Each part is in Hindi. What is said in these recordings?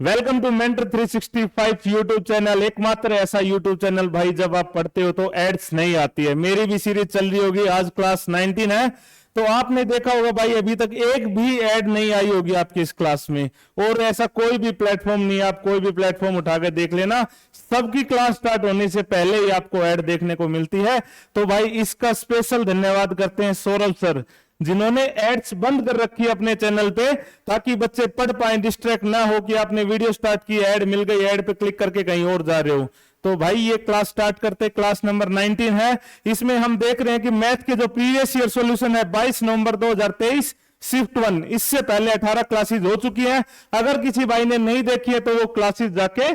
Welcome to mentor 365 YouTube channel. एकमात्र ऐसा यूट्यूब चैनल भाई जब आप पढ़ते हो तो एड्स नहीं आती है। मेरी भी सीरीज चल रही होगी, आज क्लास 19 है, तो आपने देखा होगा भाई अभी तक एक भी ऐड नहीं आई होगी आपकी इस क्लास में। और ऐसा कोई भी प्लेटफॉर्म नहीं, आप कोई भी प्लेटफॉर्म उठा के देख लेना, सबकी क्लास स्टार्ट होने से पहले ही आपको ऐड देखने को मिलती है। तो भाई इसका स्पेशल धन्यवाद करते हैं सौरभ सर, जिन्होंने एड्स बंद कर रखी है अपने चैनल पे, ताकि बच्चे पढ़ पाए, डिस्ट्रैक्ट ना हो कि आपने वीडियो स्टार्ट की, ऐड मिल गई, ऐड पे क्लिक करके कहीं और जा रहे हो। तो भाई ये क्लास स्टार्ट करते, क्लास नंबर 19 है। इसमें हम देख रहे हैं कि मैथ के जो प्रीवियस ईयर सॉल्यूशन है 22 नवंबर 2023 शिफ्ट 1, इससे पहले 18 क्लासेस हो चुकी हैं। अगर किसी भाई ने नहीं देखी है तो वो क्लासेस जाके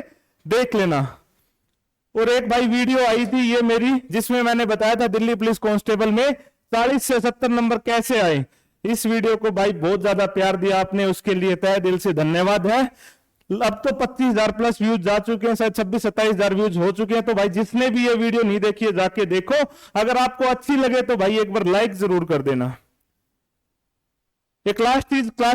देख लेना। और एक भाई वीडियो आई थी ये मेरी, जिसमें मैंने बताया था दिल्ली पुलिस कांस्टेबल में 40 से 70 नंबर कैसे आए। इस वीडियो को भाई बहुत ज्यादा प्यार दिया आपने, उसके लिए तहे दिल से धन्यवाद है। अब तो 25,000 प्लस व्यूज जा चुके हैं, शायद 26-27,000 व्यूज हो चुके हैं। तो भाई जिसने भी ये वीडियो नहीं देखी है जाके देखो। अगर आपको अच्छी लगे तो भाई एक बार लाइक जरूर कर देना। ये क्लास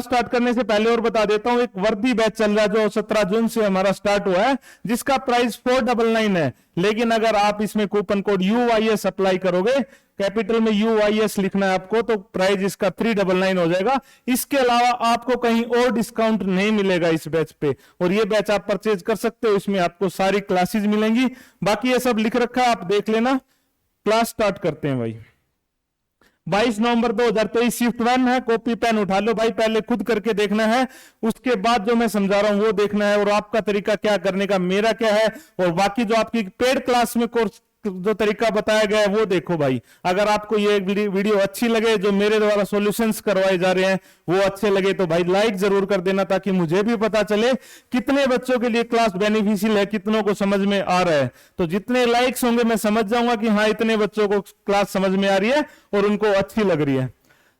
स्टार्ट करने से पहले और बता देता हूं, एक वर्दी बैच चल रहा है जो 17 जून से हमारा स्टार्ट हुआ है, जिसका प्राइस 499 है। लेकिन अगर आप इसमें कूपन कोड UYS अप्लाई करोगे, कैपिटल में UYS लिखना है आपको, तो प्राइस इसका 399 हो जाएगा। इसके अलावा आपको कहीं और डिस्काउंट नहीं मिलेगा इस बैच पे। और ये बैच आप परचेज कर सकते हो, इसमें आपको सारी क्लासेस मिलेंगी। बाकी ये सब लिख रखा है, आप देख लेना। क्लास स्टार्ट करते हैं भाई। 22 नवंबर 2023 शिफ्ट 1 है। कॉपी पेन उठा लो भाई, पहले खुद करके देखना है, उसके बाद जो मैं समझा रहा हूं वो देखना है। और आपका तरीका क्या करने का, मेरा क्या है, और बाकी जो आपकी पेड क्लास में कोर्स जो तरीका बताया गया है वो देखो भाई। अगर आपको ये वीडियो अच्छी लगे, जो मेरे द्वारा सॉल्यूशंस करवाए जा रहे हैं वो अच्छे लगे, तो भाई लाइक जरूर कर देना, ताकि मुझे भी पता चले कितने बच्चों के लिए क्लास बेनिफिशियल है, कितनों को समझ में आ रहा है। तो जितने लाइक्स होंगे मैं समझ जाऊंगा कि हाँ इतने बच्चों को क्लास समझ में आ रही है और उनको अच्छी लग रही है।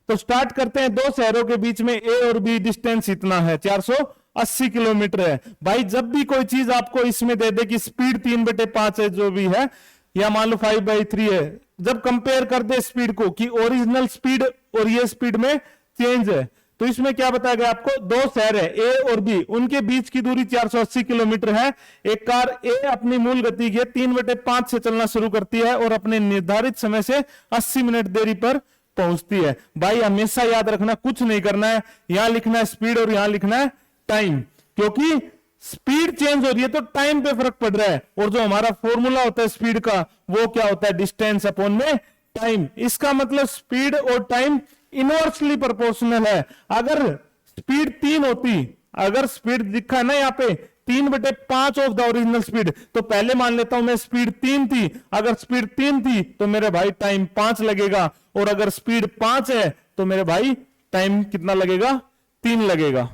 तो स्टार्ट करते हैं। दो शहरों के बीच में A और B डिस्टेंस इतना है, 480 किलोमीटर है। भाई जब भी कोई चीज आपको इसमें दे दे कि स्पीड 3/5 है जो भी है, या मान लो 5/3 है, जब कंपेयर कर दे स्पीड को कि ओरिजिनल स्पीड और ये स्पीड में चेंज है, तो इसमें क्या बताया गया आपको, दो शहर है A और B, उनके बीच की दूरी 480 किलोमीटर है। एक कार A अपनी मूल गति के 3/5 से चलना शुरू करती है और अपने निर्धारित समय से 80 मिनट देरी पर पहुंचती है। भाई हमेशा याद रखना, कुछ नहीं करना है, यहां लिखना है स्पीड और यहां लिखना है टाइम, क्योंकि स्पीड चेंज हो रही है तो टाइम पे फर्क पड़ रहा है। और जो हमारा फॉर्मूला होता है स्पीड का, वो क्या होता है, डिस्टेंस अपॉन में टाइम। इसका मतलब स्पीड और टाइम इनवर्सली प्रोपोर्शनल है। अगर स्पीड 3 होती, अगर स्पीड दिखा है ना यहाँ पे 3/5 ऑफ द ओरिजिनल स्पीड, तो पहले मान लेता हूं मैं स्पीड 3 थी। अगर स्पीड 3 थी तो मेरे भाई टाइम 5 लगेगा, और अगर स्पीड 5 है तो मेरे भाई टाइम कितना लगेगा, 3 लगेगा।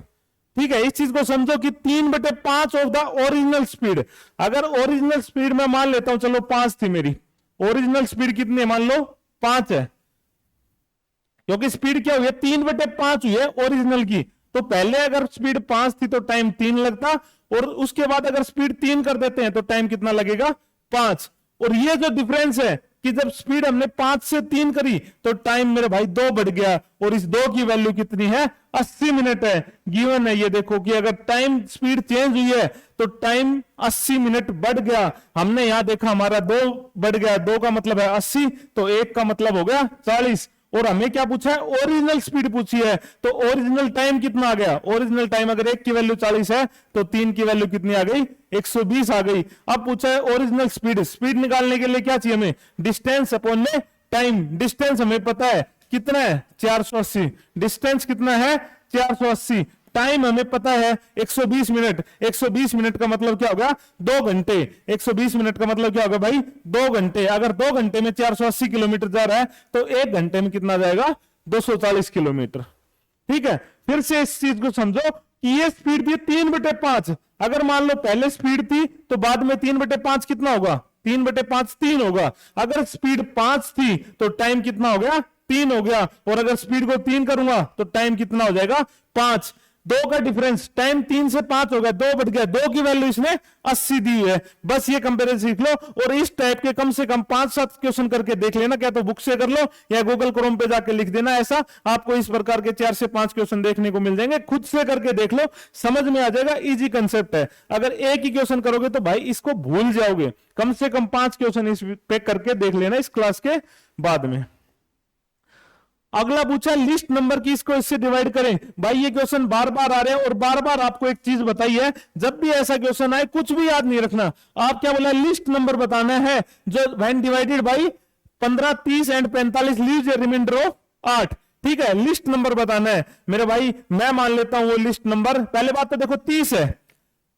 ठीक है, इस चीज को समझो कि 3/5 ऑफ द ओरिजिनल स्पीड। अगर ओरिजिनल स्पीड में मान लेता हूं, चलो 5 थी मेरी, ओरिजिनल स्पीड कितनी है, मान लो 5 है, क्योंकि स्पीड क्या हुई है, 3/5 हुई है ओरिजिनल की। तो पहले अगर स्पीड 5 थी तो टाइम 3 लगता, और उसके बाद अगर स्पीड 3 कर देते हैं तो टाइम कितना लगेगा, 5। और ये जो डिफरेंस है कि जब स्पीड हमने 5 से 3 करी तो टाइम मेरे भाई 2 बढ़ गया, और इस 2 की वैल्यू कितनी है, 80 मिनट है। गिवन है ये देखो कि अगर टाइम स्पीड चेंज हुई है तो टाइम 80 मिनट बढ़ गया। हमने यहां देखा हमारा 2 बढ़ गया, 2 का मतलब है 80, तो 1 का मतलब हो गया 40। और हमें क्या पूछा है, ओरिजिनल स्पीड पूछी है, तो ओरिजिनल टाइम कितना आ गया, ओरिजिनल टाइम अगर 1 की वैल्यू 40 है तो 3 की वैल्यू कितनी आ गई, 120 आ गई। अब पूछा है ओरिजिनल स्पीड, स्पीड निकालने के लिए क्या चाहिए हमें, डिस्टेंस अपॉन में टाइम। डिस्टेंस हमें पता है कितना है, 480। डिस्टेंस कितना है, 480। टाइम हमें पता है 120 मिनट। 120 मिनट का मतलब क्या होगा, 2 घंटे। 120 मिनट का मतलब क्या होगा भाई, 2 घंटे। अगर 2 घंटे में 480 किलोमीटर जा रहा है तो 1 घंटे में कितना जाएगा, 240 किलोमीटर। ठीक है, फिर से इस चीज को समझो कि ये स्पीड थी 3/5। अगर मान लो पहले स्पीड थी तो बाद में 3/5 कितना होगा, 3/5 3 होगा। अगर स्पीड 5 थी तो टाइम कितना हो गया, 3 हो गया। और अगर स्पीड को 3 करूंगा तो टाइम कितना हो जाएगा, 5। दो का डिफरेंस, टाइम 3 से 5 हो गया, 2 बढ़ गया, 2 की वैल्यू इसने 80 दी है। बस ये कंपेरिजन सीख लो और इस टाइप के कम से कम 5-7 क्वेश्चन करके देख लेना, क्या तो बुक से कर लो या गूगल क्रोम पे जाके लिख देना। ऐसा आपको इस प्रकार के 4 से 5 क्वेश्चन देखने को मिल जाएंगे, खुद से करके देख लो, समझ में आ जाएगा। इजी कंसेप्ट है। अगर एक ही क्वेश्चन करोगे तो भाई इसको भूल जाओगे। कम से कम 5 क्वेश्चन इस पे करके देख लेना इस क्लास के बाद में। अगला पूछा लिस्ट नंबर की, इसको इससे डिवाइड करें। भाई ये क्वेश्चन बार बार आ रहे हैं और बार बार आपको एक चीज बताई है, जब भी ऐसा क्वेश्चन आए कुछ भी याद नहीं रखना। आप क्या बोला, लिस्ट नंबर बताना है जो when divided by 15, 30 and 45 leaves a reminder of 8। ठीक है, लिस्ट नंबर बताना है मेरे भाई। मैं मान लेता हूं वो लिस्ट नंबर, पहले बात तो देखो 30 है,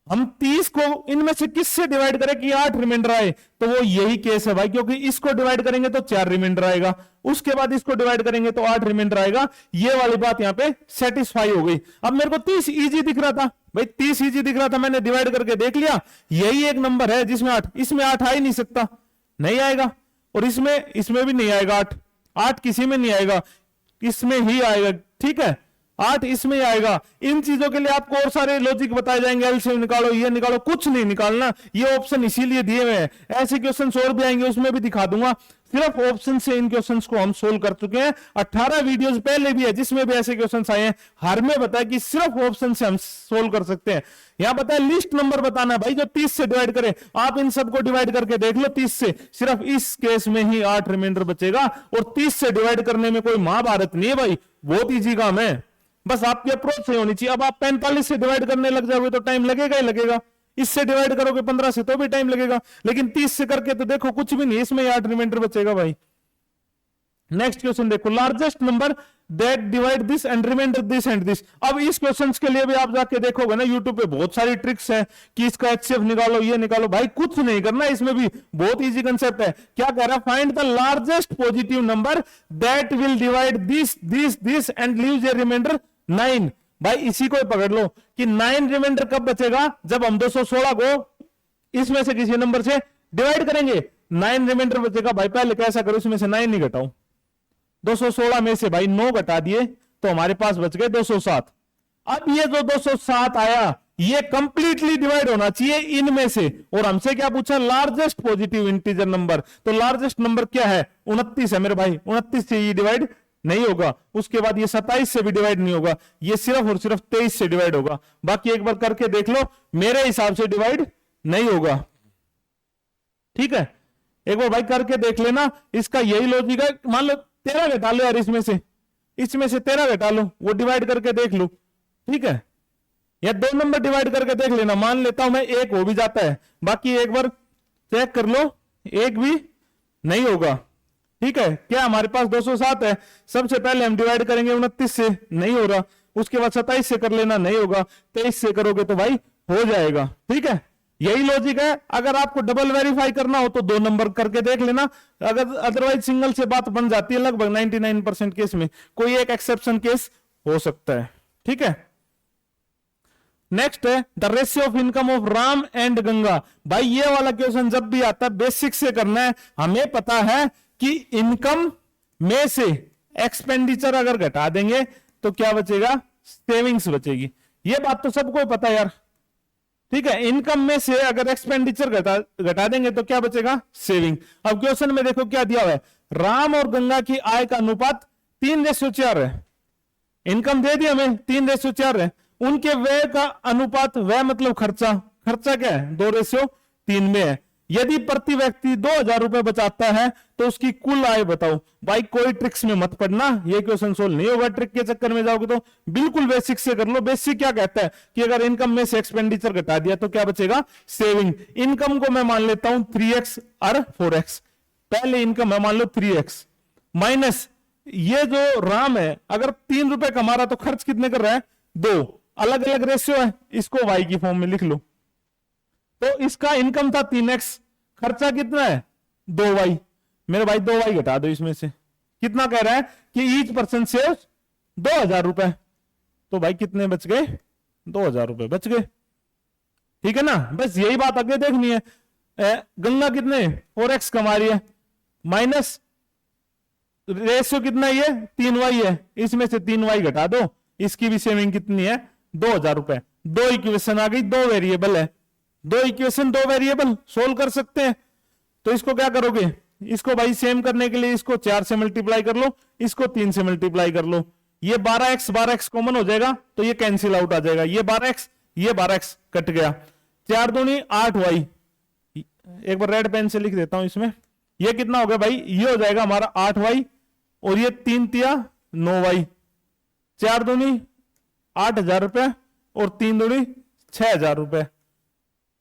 हम 30 को इनमें से किससे डिवाइड करें कि 8 रिमाइंडर आए, तो वो यही केस है भाई, क्योंकि इसको डिवाइड करेंगे तो 4 रिमाइंडर आएगा, उसके बाद इसको डिवाइड करेंगे तो 8 रिमाइंडर आएगा। ये वाली बात यहां पे सेटिस्फाई हो गई। अब मेरे को 30 इजी दिख रहा था भाई, 30 इजी दिख रहा था, मैंने डिवाइड करके देख लिया, यही एक नंबर है जिसमें 8, इसमें 8 आ ही नहीं सकता, नहीं आएगा, और इसमें भी नहीं आएगा 8 किसी में नहीं आएगा, इसमें ही आएगा। ठीक है, 8 इसमें ही आएगा। इन चीजों के लिए आपको और सारे लॉजिक बताए जाएंगे, एलसीएम निकालो, ये निकालो, कुछ नहीं निकालना, ये ऑप्शन इसीलिए दिए हुए हैं। ऐसे क्वेश्चन और भी आएंगे, उसमें भी दिखा दूंगा। सिर्फ ऑप्शन से इन क्वेश्चंस को हम सोल्व कर चुके हैं। 18 वीडियोस पहले भी है जिसमें भी ऐसे क्वेश्चंस आए हैं, हर में बताया कि सिर्फ ऑप्शन से हम सोल्व कर सकते हैं। यहां बताया लिस्ट नंबर बताना है भाई, जो 30 से डिवाइड करे। आप इन सबको डिवाइड करके देख लो 30 से, सिर्फ इस केस में ही 8 रिमाइंडर बचेगा। और 30 से डिवाइड करने में कोई महाभारत नहीं है भाई, बहुत ईजी काम है, बस आपकी अप्रोच सही होनी चाहिए। अब आप 45 से डिवाइड करने लग जाओगे तो टाइम लगेगा ही लगेगा, इससे डिवाइड करोगे 15 से तो भी टाइम लगेगा, लेकिन 30 से करके तो देखो कुछ भी नहीं, इसमें 8 रिमाइंडर बचेगा भाई। नेक्स्ट क्वेश्चन देखो, largest number that divide this and reminder this and this. अब इस क्वेश्चंस के लिए भी आप जाके देखोगे ना, यूट्यूब पे बहुत सारी ट्रिक्स है कि इसका एचसीएफ निकालो, ये निकालो, भाई कुछ नहीं करना, इसमें भी बहुत इजी कंसेप्ट है। क्या कह रहा है, find the largest positive number that will divide this this this and leaves a reminder 9। भाई इसी को पकड़ लो कि 9 रिमाइंडर कब बचेगा, जब हम 216 को इसमें से किसी नंबर से डिवाइड करेंगे, 9 रिमाइंडर बचेगा। भाई पहले कैसा करो, इसमें से 9 नहीं घटाओ, 216 में से भाई 9 घटा दिए तो हमारे पास बच गए 207। अब ये जो 207 आया, ये कंप्लीटली डिवाइड होना चाहिए इनमें से, और हमसे क्या पूछा, लार्जेस्ट पॉजिटिव इंटीजर नंबर। तो लार्जेस्ट नंबर क्या है, 29 है मेरे भाई, 29 से ये डिवाइड नहीं होगा। उसके बाद ये 27 से भी डिवाइड नहीं होगा, ये सिर्फ और सिर्फ 23 से डिवाइड होगा। बाकी एक बार करके देख लो, मेरे हिसाब से डिवाइड नहीं होगा। ठीक है, एक बार भाई करके देख लेना, इसका यही लॉजिक है। मान लो 13 घटा लो यार, इसमें से 13 घटा लो, वो डिवाइड करके देख लो। ठीक है, या 2 नंबर डिवाइड करके देख लेना, मान लेता हूं मैं 1 हो भी जाता है, बाकी एक बार चेक कर लो, 1 भी नहीं होगा। ठीक है, क्या हमारे पास 207 है, सबसे पहले हम डिवाइड करेंगे 29 से, नहीं हो रहा, उसके बाद 27 से कर लेना, नहीं होगा, 23 से करोगे तो भाई हो जाएगा। ठीक है, यही लॉजिक है। अगर आपको डबल वेरीफाई करना हो तो 2 नंबर करके देख लेना, अगर अदरवाइज सिंगल से बात बन जाती है लगभग 99% केस में, कोई एक एक्सेप्शन केस हो सकता है। ठीक है, नेक्स्ट है the ratio of income of Ram and Ganga. भाई ये वाला क्वेश्चन जब भी आता है बेसिक से करना है। हमें पता है कि इनकम में से एक्सपेंडिचर अगर घटा देंगे तो क्या बचेगा, सेविंग्स बचेगी, ये बात तो सबको पता है यार। ठीक है, इनकम में से अगर एक्सपेंडिचर घटा देंगे तो क्या बचेगा, सेविंग। अब क्वेश्चन में देखो क्या दिया हुआ है, राम और गंगा की आय का अनुपात 3:4 है। इनकम दे दी हमें 3:4 है, उनके व्यय का अनुपात, व्यय मतलब खर्चा, खर्चा क्या है 2:3 में है। यदि प्रति व्यक्ति 2000 रुपए बचाता है तो उसकी कुल आय बताओ। भाई कोई ट्रिक्स में मत पड़ना, ये क्वेश्चन सोल्व नहीं होगा ट्रिक के चक्कर में जाओगे तो, बिल्कुल बेसिक से कर लो। बेसिक क्या कहता है कि अगर इनकम में से एक्सपेंडिचर घटा दिया तो क्या बचेगा, सेविंग। इनकम को मैं मान लेता हूं 3x और 4x, पहले इनकम है मान लो 3x, माइनस ये जो राम है अगर 3 रुपए कमा रहा तो खर्च कितने कर रहा है, 2, अलग अलग रेशियो है, इसको y की फॉर्म में लिख लो। तो इसका इनकम था 3x, खर्चा कितना है 2y, मेरे भाई 2y घटा दो इसमें से, कितना कह रहा है कि ईच पर्सन सेव 2000 रुपए, तो भाई कितने बच गए, 2000 रुपए बच गए। ठीक है ना, बस यही बात आगे देखनी है। गंगा कितने 4x कमा रही है, माइनस रेशियो कितना है, 3y है, इसमें से 3y घटा दो, इसकी भी सेविंग कितनी है ₹2000। दो इक्वेशन आ गई, दो वेरिएबल है, दो इक्वेशन दो वेरिएबल सोल्व कर सकते हैं। तो इसको क्या करोगे, इसको भाई सेम करने के लिए इसको 4 से मल्टीप्लाई कर लो, इसको 3 से मल्टीप्लाई कर लो, ये 12x कॉमन हो जाएगा तो ये कैंसिल आउट आ जाएगा, ये 12x कट गया, 4 दूनी 8y। एक बार रेड पेन से लिख देता हूं इसमें, ये कितना हो गया भाई, ये हो जाएगा हमारा 8y और ये 3 तिया 9y, 4 दूनी 8,000 रुपए और 3 दूनी 6,000 रुपए।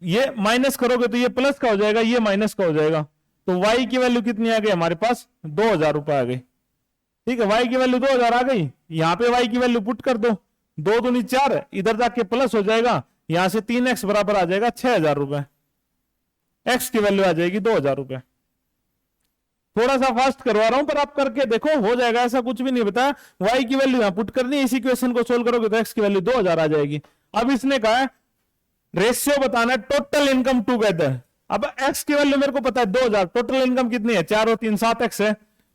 ये माइनस करोगे तो ये प्लस का हो जाएगा, ये माइनस का हो जाएगा, तो y की वैल्यू कितनी आ गई हमारे पास, 2,000 रुपए आ गई। ठीक है, y की वैल्यू 2,000 आ गई, यहां पे y की वैल्यू पुट कर दो, 2 दूनी 4, इधर जाके प्लस हो जाएगा, यहां से 3x बराबर आ जाएगा 6,000 रुपए, x की वैल्यू आ जाएगी 2,000 रुपए। थोड़ा सा फास्ट करवा रहा हूं पर आप करके देखो, हो जाएगा, ऐसा कुछ भी नहीं बताया। y की वैल्यू यहां पुट करनी है, इसी क्वेश्चन को सोल्व करोगे तो x की वैल्यू 2,000 आ जाएगी। अब इसने कहा है रेशियो बताना है टोटल इनकम टुगेदर। अब x की वैल्यू मेरे को पता है 2,000, टोटल इनकम कितनी है, 4 और 3 7x है,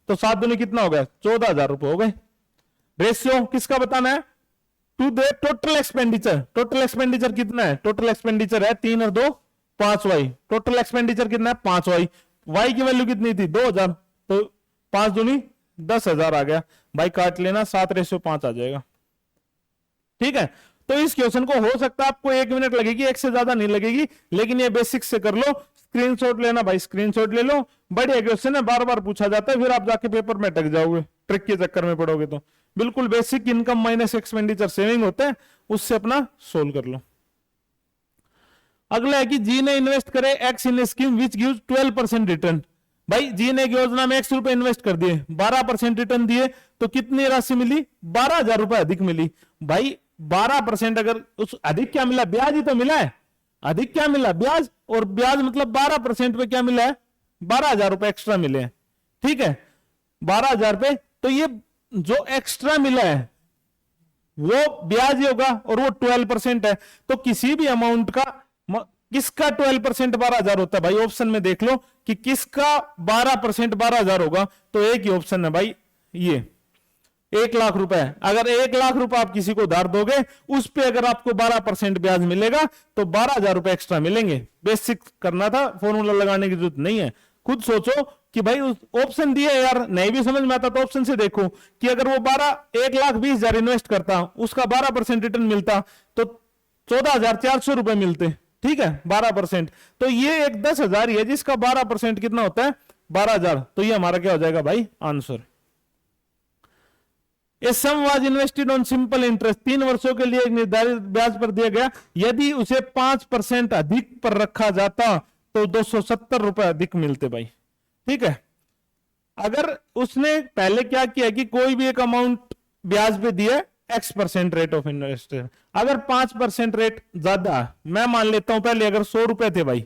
तो 7 दूनी कितना हो गया, 14,000 रुपए हो गए। रेशियो किसका बताना है, to the total expenditure. Total expenditure कितना है, टोटल एक्सपेंडिचर है 3 और 2 5y, टोटल एक्सपेंडिचर कितना है 5y, y की वैल्यू कितनी थी 2,000, तो 5 दूनी 10,000 आ गया भाई, काट लेना 7:5 आ जाएगा। ठीक है, तो इस क्वेश्चन को हो सकता है आपको 1 मिनट लगेगी, एक से ज्यादा नहीं लगेगी, लेकिन ये बेसिक्स से कर लो, स्क्रीनशॉट लेना भाई, स्क्रीनशॉट ले लो, बढ़िया क्वेश्चन है, बार बार पूछा जाता है, फिर आप जाके पेपर में अटक जाओगे, ट्रिक के चक्कर में पड़ोगे। तो बिल्कुल basic income minus expenditure saving होता है, उससे अपना सोल्व कर लो। अगला है कि जी ने इन्वेस्ट करे x in scheme which gives 12% return. भाई जी ने एक योजना में x रुपए इन्वेस्ट कर दिए, 12% रिटर्न दिए, तो कितनी राशि मिली, 12,000 रुपए अधिक मिली। भाई 12% अगर उस अधिक क्या मिला, ब्याज ही तो मिला है, अधिक क्या मिला, ब्याज, और ब्याज मतलब 12% पे क्या मिला है, 12,000 रुपए एक्स्ट्रा मिले हैं। ठीक है, 12,000 पे, तो ये जो एक्स्ट्रा मिला है वो ब्याज ही होगा और वो 12% है, तो किसी भी अमाउंट का किसका 12% 12,000 होता है भाई, ऑप्शन में देख लो कि किसका 12% 12,000 होगा, तो एक ही ऑप्शन है भाई, ये 1,00,000 रुपए। अगर 1,00,000 रुपए आप किसी को उधार दोगे, उस पे अगर आपको 12% ब्याज मिलेगा तो 12,000 रुपए एक्स्ट्रा मिलेंगे। बेसिक करना था, फॉर्मूला लगाने की जरूरत नहीं है, खुद सोचो कि भाई ऑप्शन दिए यार, नहीं भी समझ में आता तो ऑप्शन से देखो कि अगर वो 1,20,000 इन्वेस्ट करता, उसका 12% रिटर्न मिलता, तो 14,400 रुपए मिलते। ठीक है, 12%, तो ये एक 10,000 ही है जिसका 12% कितना होता है, 12,000, तो ये हमारा क्या हो जाएगा भाई, answer. A sum was invested on simple interest, 3 वर्षों के लिए एक निर्धारित ब्याज पर दिया गया, यदि उसे 5% अधिक पर रखा जाता तो 270 रुपए अधिक मिलते भाई। ठीक है, अगर उसने पहले क्या किया कि कोई भी एक अमाउंट ब्याज पे दिया X% रेट ऑफ इंटरेस्ट, अगर 5% रेट ज्यादा, मैं मान लेता हूं पहले अगर 100 रुपए थे भाई,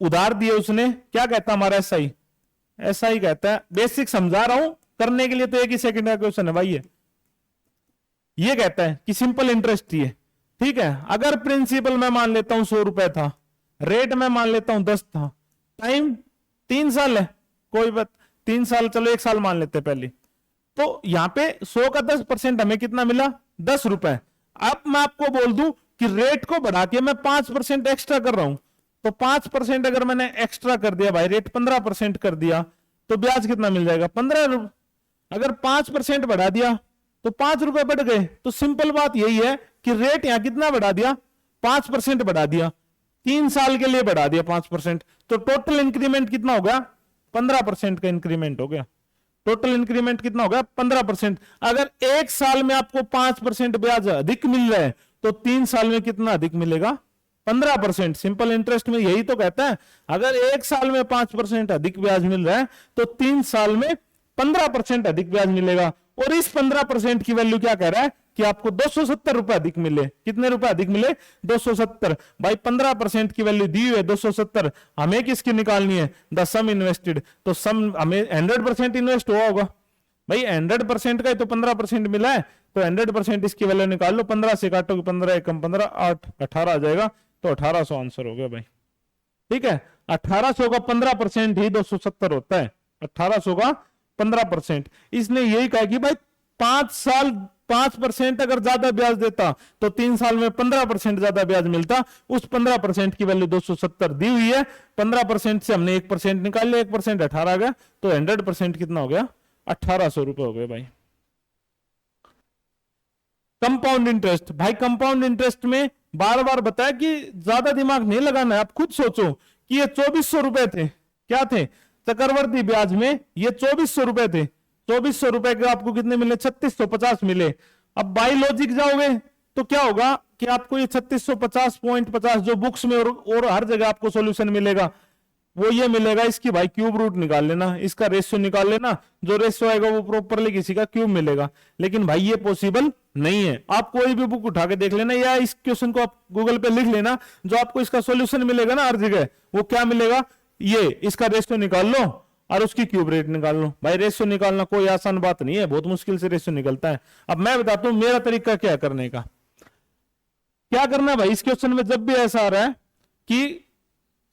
उधार दिए उसने, क्या कहता हमारा SI कहता है, बेसिक समझा रहा हूं करने के लिए, तो एक ही सेकंड का क्वेश्चन है भाई, ये कहता है कि सिंपल इंटरेस्ट ही है। ठीक है, अगर प्रिंसिपल मैं मान लेता हूं 100 रुपए था, रेट मैं मान लेता हूं 10 था, टाइम 3 साल है, कोई बात 3 साल, चलो 1 साल मान लेते पहले, तो यहां पे 100 का 10% हमें कितना मिला, 10 रुपए। अब मैं आपको बोल दूं कि रेट को बढ़ा के मैं 5% एक्स्ट्रा कर रहा हूं, तो 5% अगर मैंने एक्स्ट्रा कर दिया भाई, रेट 15% कर दिया, तो ब्याज कितना मिल जाएगा, 15 रुपए। अगर 5% बढ़ा दिया तो 5 रुपए बढ़ गए, तो सिंपल बात यही है कि रेट यहां कितना बढ़ा दिया, 5% बढ़ा दिया, 3 साल के लिए बढ़ा दिया 5%, तो टोटल इंक्रीमेंट कितना हो गया, 15% का इंक्रीमेंट हो गया। टोटल इंक्रीमेंट कितना होगा, 15%। अगर 1 साल में आपको 5% ब्याज अधिक मिल रहा है, तो 3 साल में कितना अधिक मिलेगा, 15%। सिंपल इंटरेस्ट में यही तो कहता है, अगर 1 साल में 5% अधिक ब्याज मिल रहा है, तो 3 साल में 15% अधिक ब्याज मिलेगा। और इस 15% की वैल्यू क्या कह रहा है कि आपको 270 रुपए अधिक मिले। कितने रुपए अधिक मिले, 270। भाई 15% की वैल्यू दी हुई है 270, हमें किसकी निकालनी है, द सम इन्वेस्टेड, तो सम हमें 100% इन्वेस्ट हुआ होगा भाई, 100% का ही तो 15% मिला है, तो 100% इसकी वैल्यू निकाल लो, 15 से काटोगे 15 एकम 15, 8 18 आ जाएगा, तो 1800 आंसर हो गया भाई। ठीक है, 1800 का 15% ही 270 होता है, 1800 का 15%। इसने यही कहा कि भाई 5 साल 5% अगर ज्यादा ब्याज देता तो 3 साल में 15% ज्यादा ब्याज मिलता। उस 15% की वैल्यू 270 दी हुई है। 15% से हमने 1% निकाल लिया, 1% 18 आ गया, तो 100% कितना हो गया? 1800 रुपए हो गए भाई। कंपाउंड इंटरेस्ट, भाई कंपाउंड इंटरेस्ट में बार बार बताया कि ज्यादा दिमाग नहीं लगाना है। आप खुद सोचो कि ये 2400 रुपए थे, क्या थे? चक्रवर्ती ब्याज में ये 2400 रुपए थे। 2400 रुपए के आपको कितने मिले? 3650 मिले। अब बाई लॉजिक जाओगे तो क्या होगा कि आपको ये 3650.50 जो बुक्स में और हर जगह आपको सॉल्यूशन मिलेगा वो ये मिलेगा। इसकी भाई क्यूब रूट निकाल लेना, इसका रेशियो निकाल लेना, जो रेशियो आएगा वो प्रॉपरली किसी का क्यूब मिलेगा। लेकिन भाई ये पॉसिबल नहीं है। आप कोई भी बुक उठा के देख लेना या इस क्वेश्चन को आप गूगल पे लिख लेना, जो आपको इसका सॉल्यूशन मिलेगा ना हर जगह, वो क्या मिलेगा? ये इसका रेशियो निकाल लो और उसकी क्यूब रेट निकाल लो। भाई रेशियो निकालना कोई आसान बात नहीं है, बहुत मुश्किल से रेशियो निकलता है। अब मैं बताता हूं मेरा तरीका क्या करने का। क्या करना है भाई इस क्वेश्चन में, जब भी ऐसा आ रहा है कि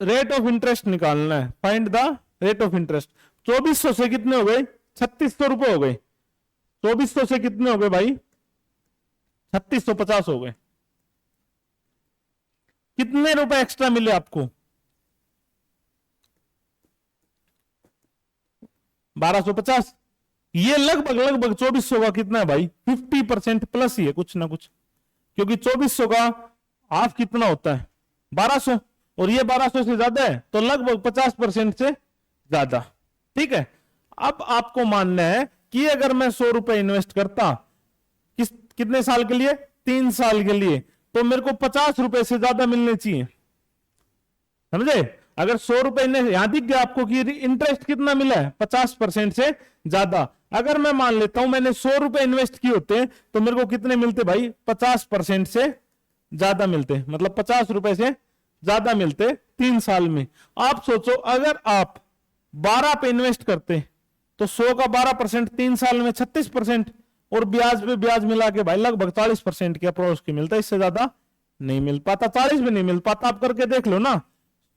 रेट ऑफ इंटरेस्ट निकालना है, find the rate of interest. 2400 से कितने हो गए? 3600 रुपए हो गए। 2400 से कितने हो गए भाई? 3650 हो गए। कितने रुपए एक्स्ट्रा मिले आपको? 1250। ये लगभग 2400 का कितना है भाई? 50% प्लस ही है कुछ ना कुछ, क्योंकि 2400 का हाफ कितना होता है? 1200, और ये 1200 से ज्यादा है तो लगभग 50% से ज्यादा। ठीक है, अब आपको मानना है कि अगर मैं 100 रुपए इन्वेस्ट करता कितने साल के लिए? 3 साल के लिए, तो मेरे को 50 रुपए से ज्यादा मिलने चाहिए। समझे? अगर 100 रुपए यहां दिख गया आपको कि इंटरेस्ट कितना मिला है? 50% से ज्यादा। अगर मैं मान लेता हूं मैंने 100 रुपए इन्वेस्ट किए होते तो मेरे को कितने मिलते भाई? 50% से ज्यादा मिलते, मतलब 50 रुपए से ज्यादा मिलते 3 साल में। आप सोचो अगर आप 12 पे इन्वेस्ट करते तो 100 का 12% 3 साल में 36%, और ब्याज पे ब्याज मिला के भाई लगभग 40% के अप्रोच की मिलता है। इससे ज्यादा नहीं मिल पाता, 40 भी नहीं मिल पाता। आप करके देख लो ना,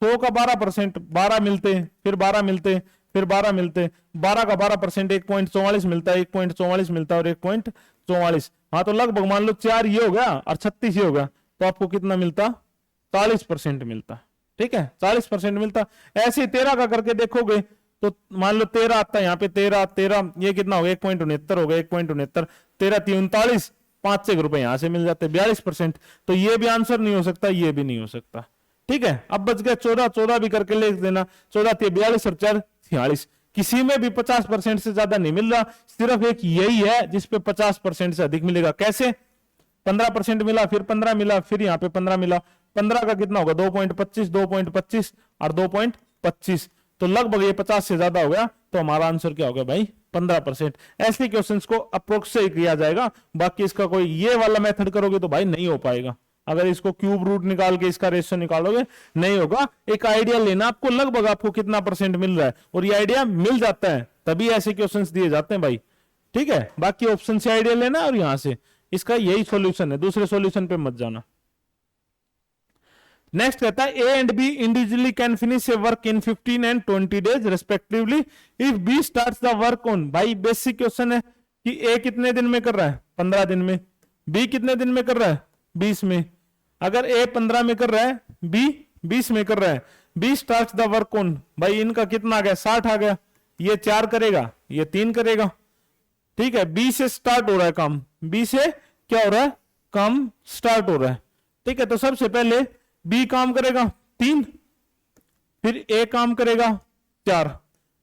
100 का 12%, 12 मिलते, फिर 12 मिलते, फिर 12 मिलते, 12 का 12% 1.44 मिलता है, 1.44 मिलता है और 1.44। हाँ तो लगभग मान लो 4 ये हो गया और 36 ये हो गया, तो आपको कितना मिलता? 40% मिलता। ठीक है, 40% मिलता। ऐसे 13 का करके देखोगे तो मान लो 13 आता है यहाँ पे, 13 ये कितना हो गया? 1.69 हो गया, 1.69, 13 39, 5 रुपए यहां से मिल जाते, 42%। तो ये भी आंसर नहीं हो सकता, ये भी नहीं हो सकता। ठीक है, अब बच गया 14, 14 भी करके लिख देना। 14 42 और 4 46। किसी में भी 50% से ज्यादा नहीं मिल रहा, सिर्फ एक यही है जिसपे 50% से अधिक मिलेगा। कैसे? 15% मिला, फिर 15 मिला, फिर यहाँ पे 15 मिला। 15 का कितना होगा? 2.25, 2.25 और 2.25, तो लगभग ये 50 से ज्यादा हो गया। तो हमारा आंसर क्या हो गया भाई? 15%। ऐसे क्वेश्चंस को अप्रोक्स से किया जाएगा, बाकी इसका कोई ये वाला मेथड करोगे तो भाई नहीं हो पाएगा। अगर इसको क्यूब रूट निकाल के इसका रेशियो निकालोगे नहीं होगा। एक आइडिया लेना आपको, लगभग आपको कितना परसेंट मिल रहा है, और ये आइडिया मिल जाता है तभी ऐसे क्वेश्चंस दिए जाते हैं भाई। ठीक है, बाकी ऑप्शन से आइडिया लेना और यहां से इसका यही सॉल्यूशन है, दूसरे सॉल्यूशन पे मत जाना। नेक्स्ट कहता है A and B individually can finish a work in 15 and 20 days respectively if B starts the work on. भाई बेसिक क्वेश्चन है कि ए कितने दिन में कर रहा है? 15 दिन में। बी कितने दिन में कर रहा है? 20 में। अगर ए 15 में कर रहा है, बी 20 में कर रहा है, B starts the work on, भाई इनका कितना आ गया? 60 आ गया। ये 4 करेगा, ये 3 करेगा। ठीक है, बी से स्टार्ट हो रहा है काम, बी से क्या हो रहा है? काम स्टार्ट हो रहा है। ठीक है, तो सबसे पहले बी काम करेगा 3, फिर ए काम करेगा 4,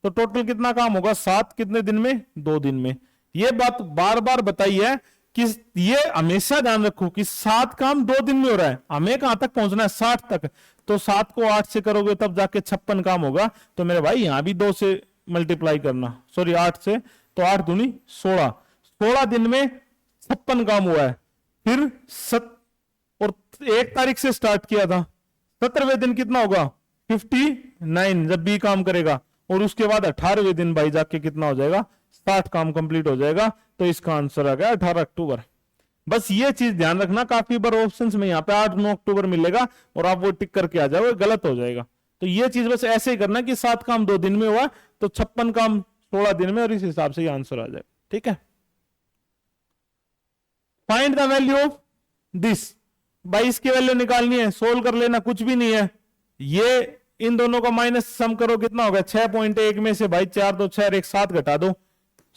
तो टोटल कितना काम होगा? 7। कितने दिन में? 2 दिन में। ये बात बार बार बताई है कि ये हमेशा ध्यान रखो कि 7 काम 2 दिन में हो रहा है। हमें कहां तक पहुंचना है? 60 तक। तो 7 को 8 से करोगे तब जाके 56 काम होगा। तो मेरे भाई यहां भी 2 से मल्टीप्लाई करना, सॉरी 8 से, तो 8 दूनी 16। 16 दिन में 56 काम हुआ है। फिर और 1 तारीख से स्टार्ट किया था, 17वें दिन कितना होगा? 59 जब बी काम करेगा, और उसके बाद 18वें दिन भाई जाके कितना हो जाएगा? 60 काम कंप्लीट हो जाएगा। तो इसका आंसर आ गया 18 अक्टूबर। बस ये चीज ध्यान रखना, काफी बार ऑप्शंस में यहाँ पे 8-9 अक्टूबर मिलेगा और आप वो टिक करके आ जाओगे, गलत हो जाएगा। तो ये चीज बस ऐसे ही करना कि 7 काम 2 दिन में हुआ तो 56 काम 16 दिन में, और इस हिसाब से ये आंसर आ जाए। ठीक है, find the value of this. भाई इसकी वैल्यू निकालनी है, सोल्व कर लेना, कुछ भी नहीं है। ये इन दोनों का माइनस सम करो, कितना होगा 6.1 में से भाई 4 2 6 1 7 घटा दो,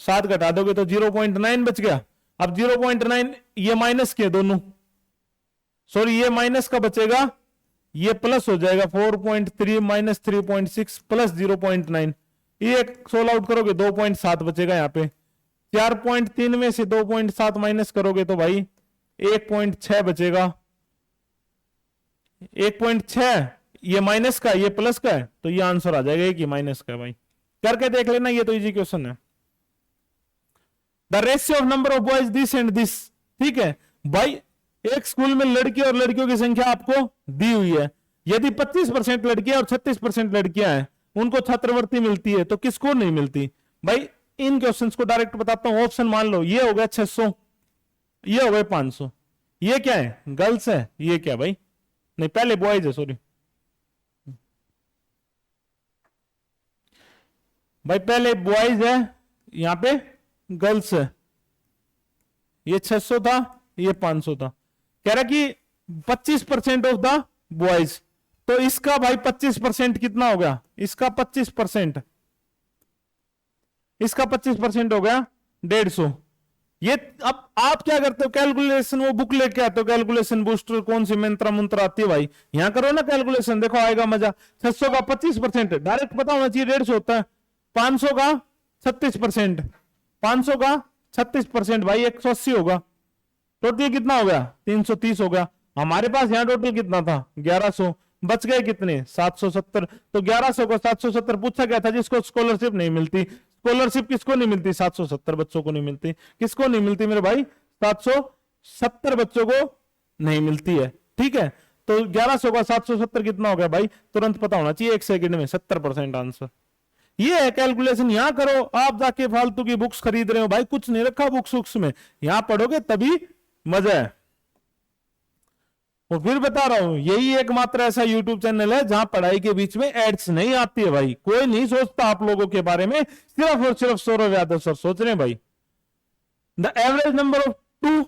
7 घटा दोगे तो 0.9 बच गया। अब 0.9 ये माइनस के दोनों, सॉरी ये माइनस का बचेगा, ये प्लस हो जाएगा 4.3 माइनस 3.6 प्लस 0.9, ये 16 आउट करोगे 2.7 बचेगा। यहाँ पे 4.3 में से 2.7 माइनस करोगे तो भाई 1.6 बचेगा। 1.6 ये माइनस का, ये प्लस का है, तो ये आंसर आ जाएगा एक ही माइनस का। भाई करके देख लेना, ये तो इजी क्वेश्चन है। The ratio of number of boys this and this, ठीक है भाई। एक स्कूल में लड़की और लड़कियों की संख्या आपको दी हुई है। यदि 25% लड़कियां और 36% लड़कियां हैं, उनको छात्रवृत्ति मिलती है, तो किसको नहीं मिलती? भाई इन क्वेश्चंस को डायरेक्ट बताता हूं। ऑप्शन मान लो, ये हो गया 600, ये हो गए 500। ये क्या है? गर्ल्स है। ये क्या भाई? नहीं, पहले बॉयज है, सॉरी भाई, पहले बॉयज है, यहां पे गर्ल्स है। ये 600 था, ये 500 था। कह रहा कि 25% ऑफ द बॉयज, तो इसका भाई 25% कितना हो गया? इसका 25%, इसका 25% हो गया 150। ये अब आप क्या करते हो? कैलकुलेशन वो बुक लेके आते हो, कैलकुलेशन बूस्टर, कौन सी मंत्रा मंत्र आती है भाई, यहां करो ना कैलकुलेशन, देखो आएगा मजा। 600 का 25% डायरेक्ट पता होना चाहिए 150 होता है। 500 का 36%, 500 का 36% भाई 180 होगा। टोटल कितना हो गया? 330 हो गया। हमारे पास यहाँ टोटल कितना था? 1100। बच गए कितने? 770। तो 1100 को 770 पूछा गया था जिसको स्कॉलरशिप नहीं मिलती। स्कॉलरशिप किसको नहीं मिलती? 770 बच्चों को नहीं मिलती। किसको नहीं मिलती मेरे भाई? 770 बच्चों को नहीं मिलती है, ठीक है। तो 1100 का 770 कितना हो गया भाई? तुरंत पता होना चाहिए 1 सेकंड में। 70% आंसर। ये है कैलकुलेशन, यहां करो। आप जाके फालतू की बुक्स खरीद रहे हो भाई, कुछ नहीं रखा बुक्स में, यहां पढ़ोगे तभी मजा है। और फिर बता रहा हूं, यही एकमात्र ऐसा यूट्यूब चैनल है जहां पढ़ाई के बीच में एड्स नहीं आती है भाई। कोई नहीं सोचता आप लोगों के बारे में, सिर्फ और सिर्फ सौरभ यादव सर सोच रहे हैं भाई। द एवरेज नंबर ऑफ 2,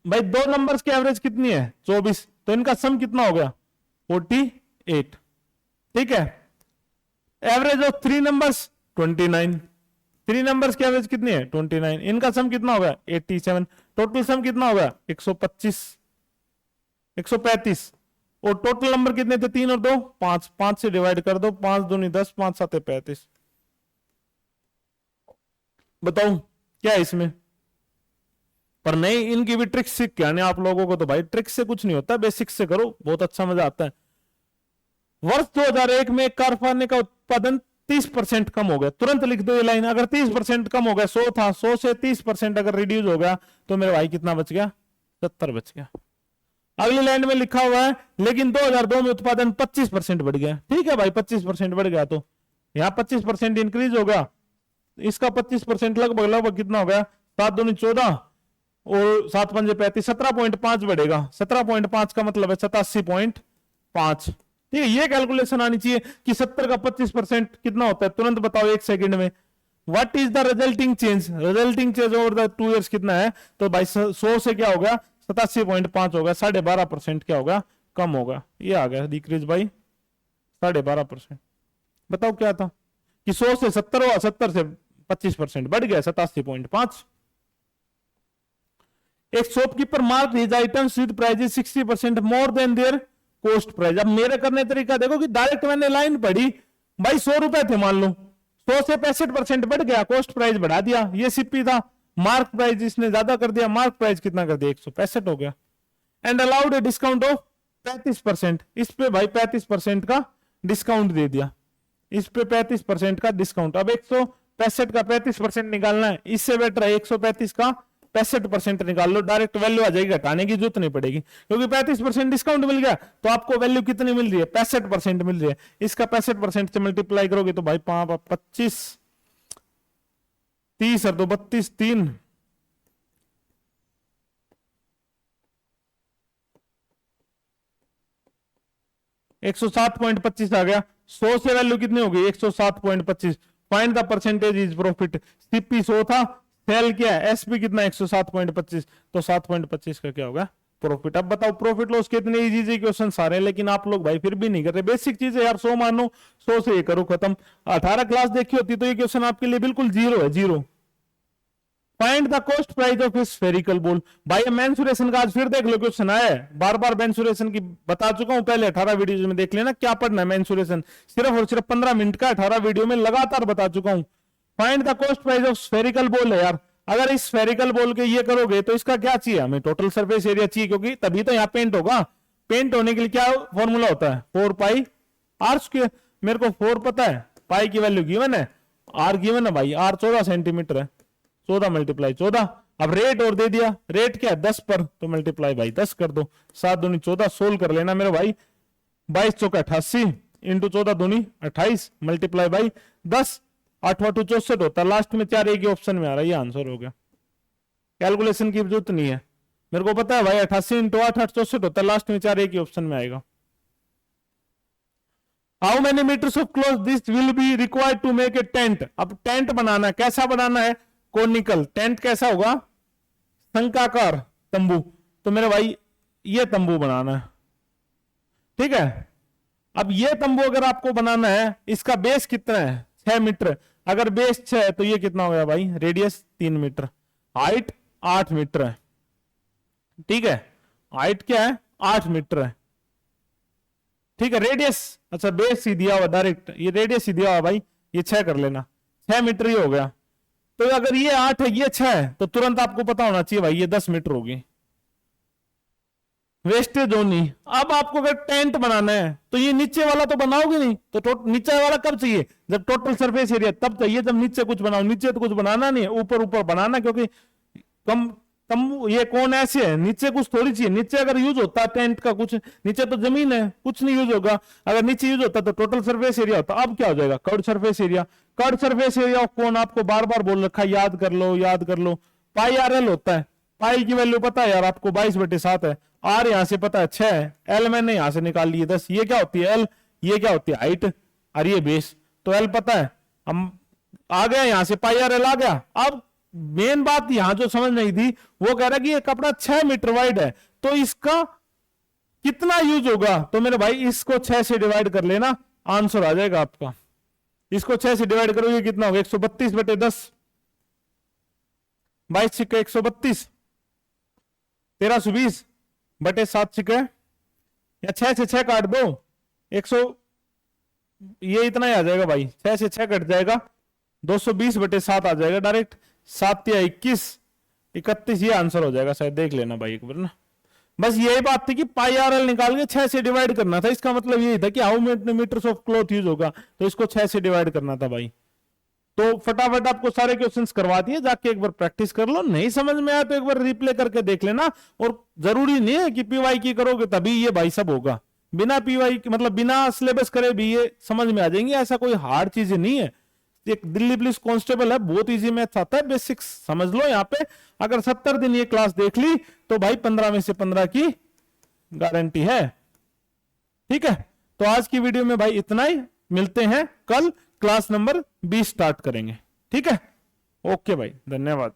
भाई 2 नंबर्स की एवरेज कितनी है? 24। तो इनका सम कितना हो गया? 48, ठीक है। एवरेज ऑफ 3 नंबर्स 29, 3 नंबर्स की एवरेज कितनी है? 29। इनका सम कितना हो गया? 87। टोटल सम कितना हो गया? 125, 135। और टोटल नंबर कितने थे? 3 और 2 5, 5 से डिवाइड कर दो, 5 दूनी 10, 5 7 35। बताओ क्या है इसमें? पर नहीं, इनकी भी ट्रिक्स सीख के आने आप लोगों को। तो भाई ट्रिक से कुछ नहीं होता, बेसिक्स से करो, बहुत अच्छा मजा आता है। वर्ष 2001 में कारखाने का उत्पादन 30% कम हो गया। तुरंत लिख दो ये लाइन, अगर 30% कम हो गया, 100 था, 100 से 30% अगर रिड्यूस हो गया, तो मेरे भाई कितना बच गया? 70 बच गया। अगली लाइन में लिखा हुआ है लेकिन 2002 में उत्पादन 25% बढ़ गया। ठीक है भाई, 25% बढ़ गया, तो यहां 25% इंक्रीज हो गया, इसका 25% लगभग लगभग कितना हो गया? 7 दूनी 14 और 7 पंजे 35, 17.5 बढ़ेगा। 17.5 का मतलब है 87.5। ठीक है, ये कैलकुलेशन आनी चाहिए कि 70 का 25% कितना होता है, तुरंत बताओ 1 सेकंड में। What is the resulting change? Resulting change over the 2 years कितना है? तो भाई 100 से क्या होगा? 87.5 होगा। 12.5% क्या होगा? कम होगा। ये आ गया डिक्रीज भाई 12.5%। बताओ क्या था कि 100 से 70 हुआ, 70 से 25% बढ़ गया 87.5। एक shopkeeper mark his items with prices 60% more than their cost price. अब मेरे करने तरीका देखो कि डायरेक्ट मैंने लाइन पढ़ी भाई, 100 रुपए थे मान लो, 100 से 65% बढ़ गया, कॉस्ट प्राइस बढ़ा दिया। ये सीपी था, मार्क प्राइस इसने ज्यादा कर दिया, मार्क प्राइस कितना कर दिया? 165 हो गया। And allowed a discount of 35%। इस पे भाई 35% का डिस्काउंट दे दिया, इस पे 35% का डिस्काउंट। अब 165 का 35% निकालना है, इससे बेटर है 135 का 65% निकाल लो, डायरेक्ट वैल्यू आ जाएगी, घटाने की जरूरत नहीं पड़ेगी, क्योंकि 35% डिस्काउंट मिल गया तो आपको वैल्यू कितनी मिल रही है? 65% मिल रही है। इसका 65% से मल्टीप्लाई करोगे तो भाई 25 30 और 2 32 3 107.25 आ गया। 100 से वैल्यू कितनी होगी? 107.25। Find the percentage is profit. CP 100 था, सेल क्या है, एसपी कितना 107.25, तो 7.25 का क्या होगा प्रॉफिट। अब बताओ प्रॉफिट लॉस के इतने इजी क्वेश्चन सारे, लेकिन आप लोग भाई फिर भी नहीं कर रहे। बेसिक चीज है यार, 100 मानो 100 से ये करो खत्म। 18 क्लास देखी होती तो ये क्वेश्चन आपके लिए बिल्कुल जीरो है, zero. Find the cost price of spherical ball. भाई मेंसुरेशन का आज फिर देख लो क्वेश्चन आया है, बार बार मेंसुरेशन की बता चुका हूं पहले, 18 वीडियो में देख लेना क्या पढ़ना है। मेंसुरेशन सिर्फ और सिर्फ 15 मिनट का 18 वीडियो में लगातार बता चुका हूं। Find the cost price of spherical ball है यार। अगर इस स्फेरिकल बॉल के ये करोगे तो इसका क्या चाहिए हमें, टोटल सरफेस एरिया चाहिए, क्योंकि तभी तो यहाँ पेंट होगा। पेंट होने के लिए क्या फॉर्मूला होता है, 4 पाई आर स्क्वायर। मेरे को 4 पता है, पाई की वैल्यू गिवन है, आर गिवन है भाई, आर 14 सेंटीमीटर है, 14 मल्टीप्लाई 14। अब रेट और दे दिया, रेट क्या है 10 पर, तो मल्टीप्लाई भाई 10 कर दो, 7 दूनी 14, सोल्व कर लेना मेरे भाई। 22 चौका 88 इंटू 14 दूनी 28 मल्टीप्लाई बाई 10, 8 8 64 होता है, लास्ट में 4 एक ही ऑप्शन में आ रहा है, ये आंसर हो गया। कैलकुलेशन की जरूरत नहीं है, मेरे को पता है भाई 88 इंटू 8 8 64 होता है, लास्ट में 4 एक ही ऑप्शन में आएगा। How many metres of cloth this will be required to make a tent. अब टेंट बनाना है, कैसा बनाना है, कोनिकल टेंट। कैसा होगा, शंकाकार तंबू। तो मेरे भाई ये तंबू बनाना है, ठीक है। अब ये तंबू अगर आपको बनाना है, इसका बेस कितना है 6 मीटर। अगर बेस 6 है तो ये कितना हो गया भाई, रेडियस 3 मीटर, हाइट 8 मीटर है, ठीक है। हाइट क्या है 8 मीटर है, ठीक है। रेडियस, अच्छा बेस ही दिया हुआ डायरेक्ट, ये रेडियस ही दिया हुआ भाई, ये 6 कर लेना, 6 मीटर ही हो गया। तो अगर ये 8 है ये 6 है, तो तुरंत आपको पता होना चाहिए भाई ये 10 मीटर होगी। वेस्टेज होनी। अब आपको अगर टेंट बनाना है तो ये नीचे वाला तो बनाओगे नहीं, तो नीचे वाला कब चाहिए, जब टोटल सरफेस एरिया तब चाहिए, जब नीचे कुछ बनाओ। नीचे तो कुछ बनाना नहीं है, ऊपर ऊपर बनाना, क्योंकि कम तंबू ये कौन ऐसे है, नीचे कुछ थोड़ी चाहिए। नीचे अगर यूज होता है टेंट का कुछ, नीचे तो जमीन है, कुछ नहीं यूज होगा। अगर नीचे यूज होता तो टोटल सरफेस एरिया होता। अब क्या हो जाएगा, curved surface area. Curved surface area of कौन आपको बार बार बोल रखा है, याद कर लो याद कर लो, पाई आर एल होता है। पाई की वैल्यू पता है यार आपको 22/7 है, आर यहां से पता है 6 है, एल मैंने यहां से निकाल लिए 10। ये क्या होती है एल, ये क्या होती है हाइट, और ये बेस, तो एल पता है। हम आ गया यहां से, पाई आर एल आ गया। अब मेन बात यहां जो समझ नहीं थी, वो कह रहा है कि ये कपड़ा 6 मीटर वाइड है, तो इसका कितना यूज होगा। तो मेरे भाई इसको 6 से डिवाइड कर लेना, आंसर आ जाएगा आपका। इसको 6 से डिवाइड करोगे कितना होगा, 132/10, 22 सिक्के 132, 1320/7 सिक्के, या 6 से 6 काट दो 100, ये इतना ही आ जाएगा भाई, 6 से 6 कट जाएगा, 220/7 आ जाएगा डायरेक्ट। 7 या 21, 31 ये आंसर हो जाएगा शायद, देख लेना भाई एक बार ना। बस यही बात थी कि पाई आर एल निकाल के 6 से डिवाइड करना था। इसका मतलब यही था कि how many metres of cloth use होगा, तो इसको 6 से डिवाइड करना था भाई। तो फटाफट आपको सारे क्वेश्चंस करवा दिए, जाके एक बार प्रैक्टिस कर लो। नहीं समझ में आया तो एक बार रिप्ले करके देख लेना। और जरूरी नहीं है कि पीवाई की करोगे तभी ये भाई सब होगा, बिना पीवाई मतलब बिना सिलेबस करे भी ये समझ में आ जाएंगे, ऐसा कोई हार्ड चीज नहीं है। एक दिल्ली पुलिस कांस्टेबल है, बहुत इजी मैथ्स आता है, बेसिक्स समझ लो यहाँ पे। अगर 70 दिन ये क्लास देख ली तो भाई 15 में से 15 की गारंटी है, ठीक है। तो आज की वीडियो में भाई इतना ही, मिलते हैं कल, क्लास नंबर 20 स्टार्ट करेंगे, ठीक है। ओके भाई, धन्यवाद।